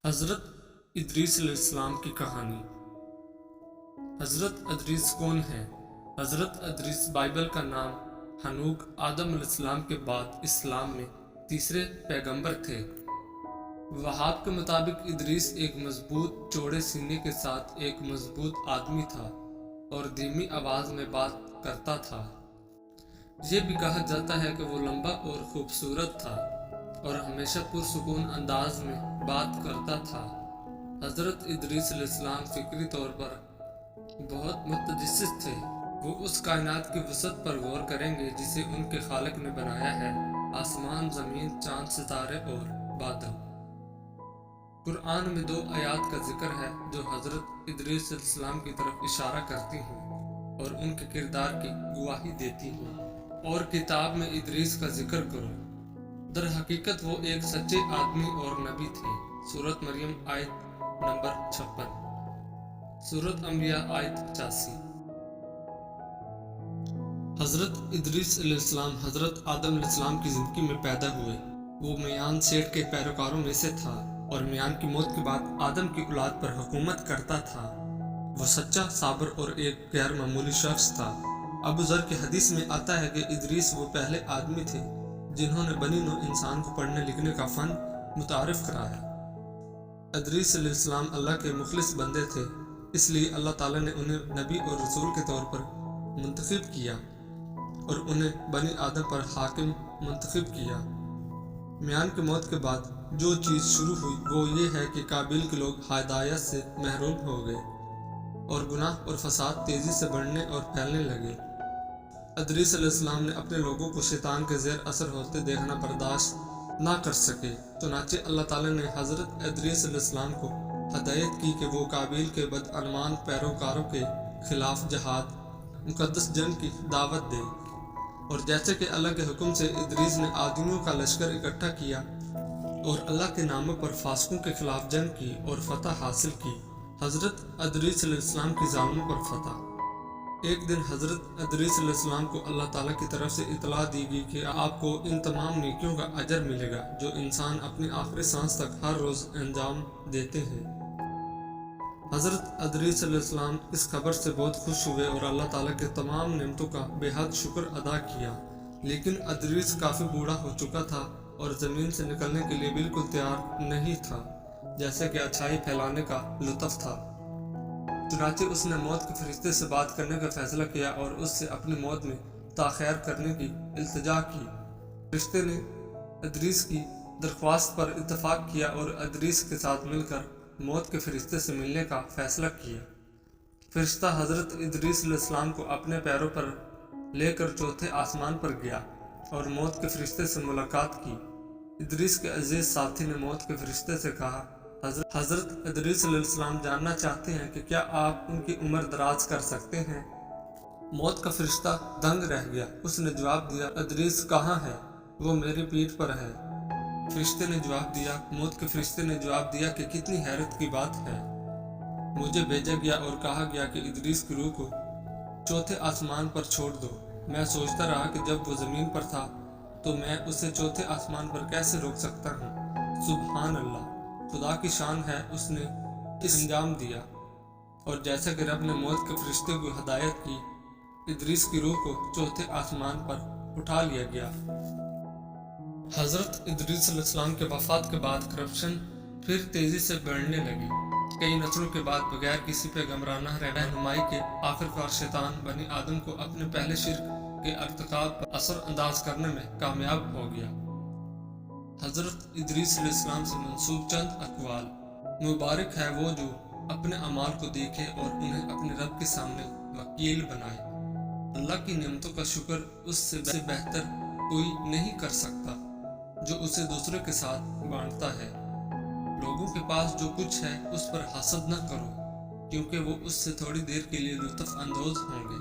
حضرت ادریس علیہ السلام کی کہانی۔ حضرت ادریس کون ہیں؟ حضرت ادریس بائبل کا نام ہنوک آدم علیہ السلام کے بعد اسلام میں تیسرے پیغمبر تھے۔ وہاب کے مطابق ادریس ایک مضبوط چوڑے سینے کے ساتھ ایک مضبوط آدمی تھا اور دھیمی آواز میں بات کرتا تھا۔ یہ بھی کہا جاتا ہے کہ وہ لمبا اور خوبصورت تھا اور ہمیشہ پرسکون انداز میں بات کرتا تھا۔ حضرت ادریس علیہ السلام فکری طور پر بہت متجسس تھے۔ وہ اس کائنات کی وسعت پر غور کریں گے جسے ان کے خالق نے بنایا ہے، آسمان، زمین، چاند، ستارے اور بادل۔ قرآن میں 2 آیات کا ذکر ہے جو حضرت ادریس علیہ السلام کی طرف اشارہ کرتی ہیں اور ان کے کردار کی گواہی دیتی ہیں۔ اور کتاب میں ادریس کا ذکر کرو۔ در حقیقت وہ ایک سچے آدمی اور نبی تھے۔ سورۃ مریم آیت نمبر 56، سورۃ انبیاء آیت 85۔ حضرت ادریس علیہ السلام حضرت آدم علیہ السلام کی زندگی میں پیدا ہوئے۔ وہ میان سیٹ کے پیروکاروں میں سے تھا اور میان کی موت کے بعد آدم کی اولاد پر حکومت کرتا تھا۔ وہ سچا، صابر اور ایک غیر معمولی شخص تھا۔ ابو ذر کی حدیث میں آتا ہے کہ ادریس وہ پہلے آدمی تھے جنہوں نے بنی نوع انسان کو پڑھنے لکھنے کا فن متعارف کرایا۔ ادریس علیہ السلام اللہ کے مخلص بندے تھے، اس لیے اللہ تعالیٰ نے انہیں نبی اور رسول کے طور پر منتخب کیا اور انہیں بنی آدم پر حاکم منتخب کیا۔ میان کی موت کے بعد جو چیز شروع ہوئی وہ یہ ہے کہ قابیل کے لوگ ہدایت سے محروم ہو گئے اور گناہ اور فساد تیزی سے بڑھنے اور پھیلنے لگے۔ ادریس علیہ السلام نے اپنے لوگوں کو شیطان کے زیر اثر ہوتے دیکھنا برداشت نہ کر سکے، چنانچہ اللہ تعالیٰ نے حضرت ادریس علیہ السلام کو ہدایت کی کہ وہ قابیل کے بدعنوان پیروکاروں کے خلاف جہاد، مقدس جنگ کی دعوت دے۔ اور جیسے کہ اللہ کے حکم سے ادریس نے آدمیوں کا لشکر اکٹھا کیا اور اللہ کے ناموں پر فاسقوں کے خلاف جنگ کی اور فتح حاصل کی۔ حضرت ادریس علیہ السلام کی ظالموں پر فتح۔ ایک دن حضرت ادریس علیہ السلام کو اللہ تعالیٰ کی طرف سے اطلاع دی گئی کہ آپ کو ان تمام نیکیوں کا اجر ملے گا جو انسان اپنی آخری سانس تک ہر روز انجام دیتے ہیں۔ حضرت ادریس علیہ السلام اس خبر سے بہت خوش ہوئے اور اللہ تعالیٰ کے تمام نعمتوں کا بے حد شکر ادا کیا۔ لیکن ادریس کافی بوڑھا ہو چکا تھا اور زمین سے نکلنے کے لیے بالکل تیار نہیں تھا، جیسے کہ اچھائی پھیلانے کا لطف تھا۔ چنانچہ اس نے موت کے فرشتے سے بات کرنے کا فیصلہ کیا اور اس سے اپنی موت میں تاخیر کرنے کی التجا کی۔ فرشتے نے ادریس کی درخواست پر اتفاق کیا اور ادریس کے ساتھ مل کر موت کے فرشتے سے ملنے کا فیصلہ کیا۔ فرشتہ حضرت ادریس علیہ السلام کو اپنے پیروں پر لے کر چوتھے آسمان پر گیا اور موت کے فرشتے سے ملاقات کی۔ ادریس کے عزیز ساتھی نے موت کے فرشتے سے کہا، حضرت ادریس علیہ السلام جاننا چاہتے ہیں کہ کیا آپ ان کی عمر دراز کر سکتے ہیں؟ موت کا فرشتہ دنگ رہ گیا۔ اس نے جواب دیا، ادریس کہاں ہے؟ وہ میری پیٹھ پر ہے۔ فرشتے نے جواب دیا، موت کے فرشتے نے جواب دیا کہ کتنی حیرت کی بات ہے۔ مجھے بھیجا گیا اور کہا گیا کہ ادریس کی روح کو چوتھے آسمان پر چھوڑ دو۔ میں سوچتا رہا کہ جب وہ زمین پر تھا تو میں اسے چوتھے آسمان پر کیسے روک سکتا ہوں؟ سبحان اللہ، خدا کی شان ہے، اس نے اس انجام دیا۔ اور جیسا کہ رب نے موت کے فرشتے کو ہدایت کی، ادریس کی روح کو چوتھے آسمان پر اٹھا لیا گیا۔ حضرت ادریس علیہ السلام کے وفات کے بعد کرپشن پھر تیزی سے بڑھنے لگی۔ کئی نسلوں کے بعد بغیر کسی پیغمبرانہ رہنمائی کے آخرکار شیطان بنی آدم کو اپنے پہلے شرک کے ارتکاب پر اثر انداز کرنے میں کامیاب ہو گیا۔ حضرت ادریس علیہ السلام سے منسوب چند اقوال۔ مبارک ہے وہ جو اپنے اعمال کو دیکھے اور انہیں اپنے رب کے سامنے وکیل بنائے۔ اللہ کی نعمتوں کا شکر اس سے بہتر کوئی نہیں کر سکتا جو اسے دوسرے کے ساتھ بانٹتا ہے۔ لوگوں کے پاس جو کچھ ہے اس پر حسد نہ کرو، کیونکہ وہ اس سے تھوڑی دیر کے لیے لطف اندوز ہوں گے۔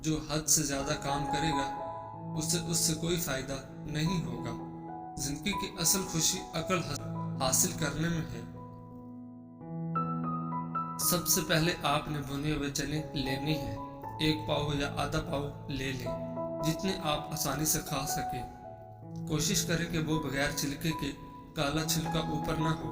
جو حد سے زیادہ کام کرے گا اس سے کوئی فائدہ نہیں ہوگا۔ زندگی کی اصل خوشی عقل حاصل کرنے میں ہے۔ سب سے پہلے آپ نے بھنے ہوئے چنے لینے ہیں۔ 1 پاؤ یا آدھا پاؤ لے لیں، جتنے آپ آسانی سے کھا سکیں۔ کوشش کریں کہ وہ بغیر چھلکے کے کالا چھلکا اوپر نہ ہو۔